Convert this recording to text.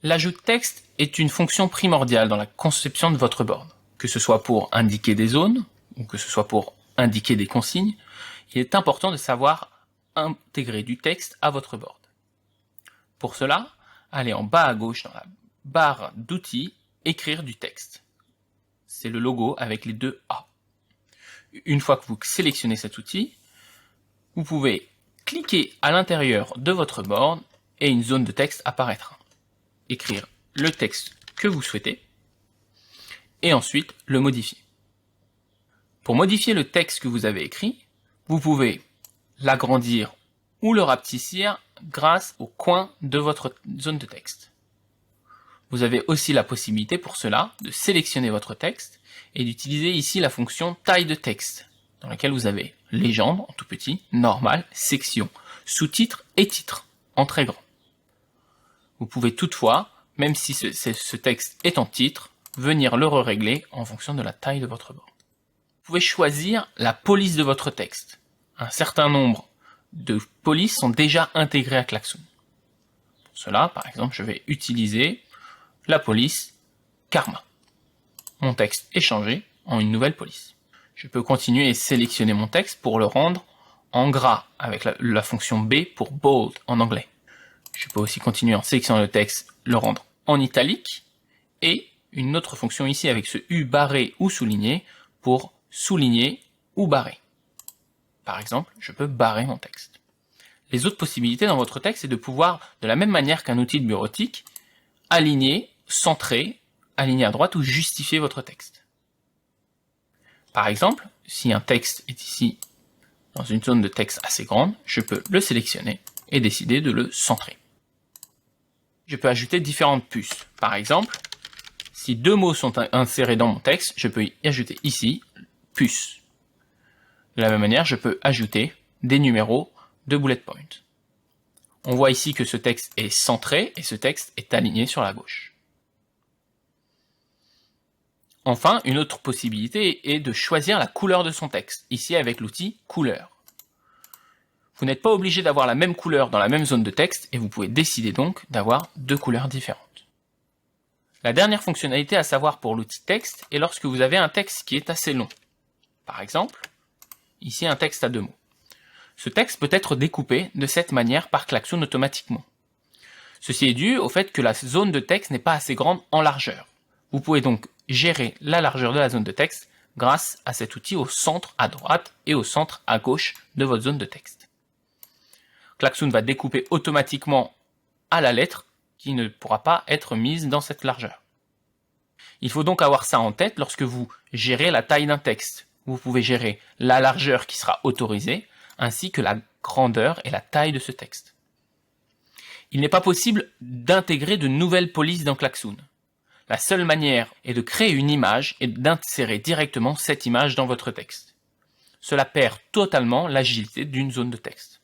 L'ajout de texte est une fonction primordiale dans la conception de votre board. Que ce soit pour indiquer des zones, ou que ce soit pour indiquer des consignes, il est important de savoir intégrer du texte à votre board. Pour cela, allez en bas à gauche dans la barre d'outils, écrire du texte. C'est le logo avec les deux A. Une fois que vous sélectionnez cet outil, vous pouvez cliquer à l'intérieur de votre board et une zone de texte apparaîtra. Écrire le texte que vous souhaitez et ensuite le modifier. Pour modifier le texte que vous avez écrit, vous pouvez l'agrandir ou le rapetissir grâce au coin de votre zone de texte. Vous avez aussi la possibilité pour cela de sélectionner votre texte et d'utiliser ici la fonction taille de texte, dans laquelle vous avez légende en tout petit, normal, section, sous-titre et titre en très grand. Vous pouvez toutefois, même si ce texte est en titre, venir le régler en fonction de la taille de votre board. Vous pouvez choisir la police de votre texte. Un certain nombre de polices sont déjà intégrées à Klaxoon. Pour cela, par exemple, je vais utiliser la police Karma. Mon texte est changé en une nouvelle police. Je peux continuer et sélectionner mon texte pour le rendre en gras avec la fonction B pour bold en anglais. Je peux aussi continuer en sélectionnant le texte, le rendre en italique et une autre fonction ici avec ce U barré ou souligné pour souligner ou barrer. Par exemple, je peux barrer mon texte. Les autres possibilités dans votre texte, c'est de pouvoir, de la même manière qu'un outil de bureautique, aligner, centrer, aligner à droite ou justifier votre texte. Par exemple, si un texte est ici dans une zone de texte assez grande, je peux le sélectionner et décider de le centrer. Je peux ajouter différentes puces. Par exemple, si deux mots sont insérés dans mon texte, je peux y ajouter ici puce. De la même manière, je peux ajouter des numéros de bullet point. On voit ici que ce texte est centré et ce texte est aligné sur la gauche. Enfin, une autre possibilité est de choisir la couleur de son texte, ici avec l'outil couleur. Vous n'êtes pas obligé d'avoir la même couleur dans la même zone de texte et vous pouvez décider donc d'avoir deux couleurs différentes. La dernière fonctionnalité à savoir pour l'outil texte est lorsque vous avez un texte qui est assez long. Par exemple, ici un texte à 2 mots. Ce texte peut être découpé de cette manière par Klaxoon automatiquement. Ceci est dû au fait que la zone de texte n'est pas assez grande en largeur. Vous pouvez donc gérer la largeur de la zone de texte grâce à cet outil au centre à droite et au centre à gauche de votre zone de texte. Klaxoon va découper automatiquement à la lettre qui ne pourra pas être mise dans cette largeur. Il faut donc avoir ça en tête lorsque vous gérez la taille d'un texte. Vous pouvez gérer la largeur qui sera autorisée, ainsi que la grandeur et la taille de ce texte. Il n'est pas possible d'intégrer de nouvelles polices dans Klaxoon. La seule manière est de créer une image et d'insérer directement cette image dans votre texte. Cela perd totalement l'agilité d'une zone de texte.